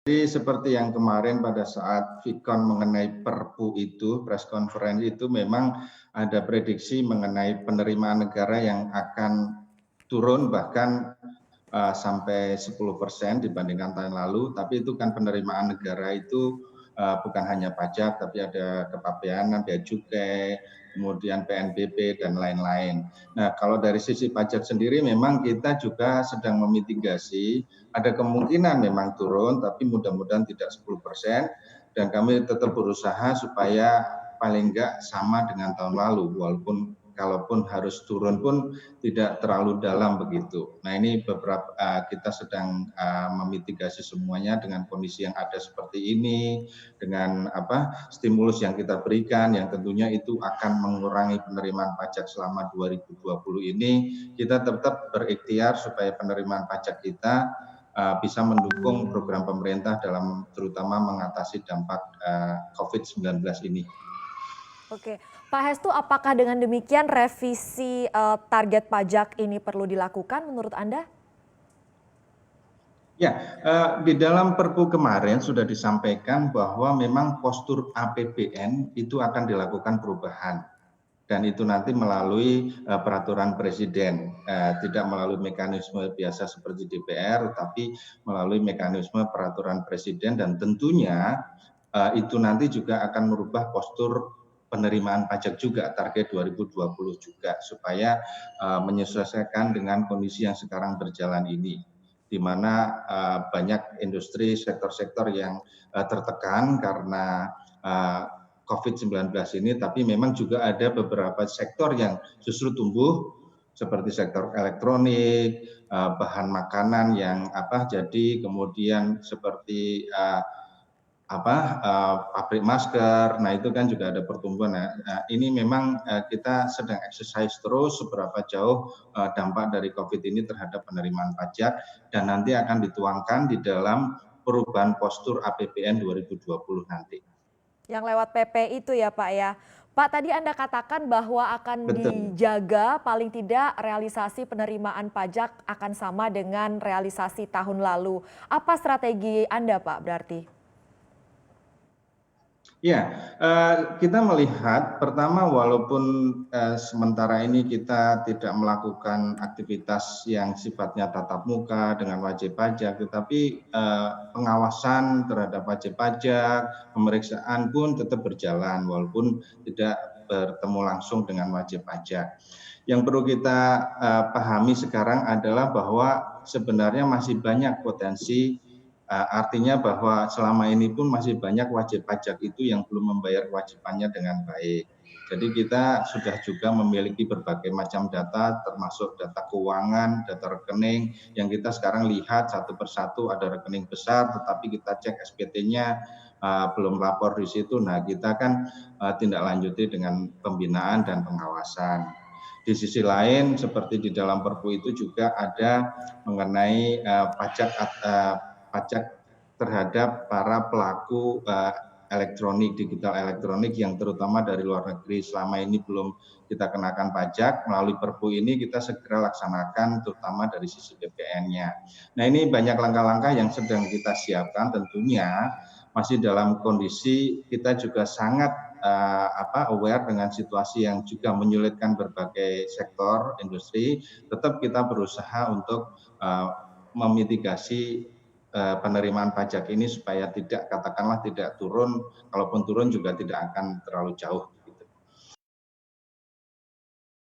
Jadi seperti yang kemarin pada saat Vicon mengenai Perpu itu, press conference itu memang ada prediksi mengenai penerimaan negara yang akan turun bahkan sampai 10% dibandingkan tahun lalu, tapi itu kan penerimaan negara itu bukan hanya pajak, tapi ada kepabeanan, bea cukai, kemudian PNBP, dan lain-lain. Nah, kalau dari sisi pajak sendiri memang kita juga sedang memitigasi, ada kemungkinan memang turun, tapi mudah-mudahan tidak 10%, dan kami tetap berusaha supaya paling enggak sama dengan tahun lalu, walaupun kalaupun harus turun pun tidak terlalu dalam begitu. Nah ini beberapa kita sedang memitigasi semuanya dengan kondisi yang ada seperti ini, dengan stimulus yang kita berikan, yang tentunya itu akan mengurangi penerimaan pajak selama 2020 ini. Kita tetap berikhtiar supaya penerimaan pajak kita bisa mendukung program pemerintah dalam terutama mengatasi dampak COVID-19 ini. Oke, Pak Hestu, apakah dengan demikian revisi target pajak ini perlu dilakukan menurut Anda? Ya, di dalam Perpu kemarin sudah disampaikan bahwa memang postur APBN itu akan dilakukan perubahan. Dan itu nanti melalui peraturan presiden, tidak melalui mekanisme biasa seperti DPR, tapi melalui mekanisme peraturan presiden, dan tentunya itu nanti juga akan merubah postur penerimaan pajak juga, target 2020 juga, supaya menyesuaikan dengan kondisi yang sekarang berjalan ini, di mana banyak industri, sektor-sektor yang tertekan karena COVID-19 ini, tapi memang juga ada beberapa sektor yang justru tumbuh, seperti sektor elektronik, bahan makanan yang jadi, kemudian seperti pabrik masker. Nah itu kan juga ada pertumbuhan. Nah ini memang kita sedang exercise terus seberapa jauh dampak dari COVID ini terhadap penerimaan pajak, dan nanti akan dituangkan di dalam perubahan postur APBN 2020 nanti. Yang lewat PP itu ya Pak ya. Pak, tadi Anda katakan bahwa akan Betul. dijaga paling tidak realisasi penerimaan pajak akan sama dengan realisasi tahun lalu. Apa strategi Anda Pak berarti? Ya, kita melihat pertama walaupun sementara ini kita tidak melakukan aktivitas yang sifatnya tatap muka dengan wajib pajak, tetapi pengawasan terhadap wajib pajak, pemeriksaan pun tetap berjalan walaupun tidak bertemu langsung dengan wajib pajak. Yang perlu kita pahami sekarang adalah bahwa sebenarnya masih banyak potensi. Artinya bahwa selama ini pun masih banyak wajib pajak itu yang belum membayar kewajibannya dengan baik. Jadi kita sudah juga memiliki berbagai macam data, termasuk data keuangan, data rekening, yang kita sekarang lihat satu persatu ada rekening besar, tetapi kita cek SPT-nya belum lapor di situ. Nah kita kan tindak lanjuti dengan pembinaan dan pengawasan. Di sisi lain, seperti di dalam Perpu itu juga ada mengenai pajak terhadap para pelaku digital elektronik yang terutama dari luar negeri. Selama ini belum kita kenakan pajak, melalui Perpu ini kita segera laksanakan terutama dari sisi BPN-nya. Nah ini banyak langkah-langkah yang sedang kita siapkan, tentunya masih dalam kondisi kita juga sangat aware dengan situasi yang juga menyulitkan berbagai sektor industri. Tetap kita berusaha untuk memitigasi penerimaan pajak ini supaya tidak, katakanlah tidak turun, kalaupun turun juga tidak akan terlalu jauh.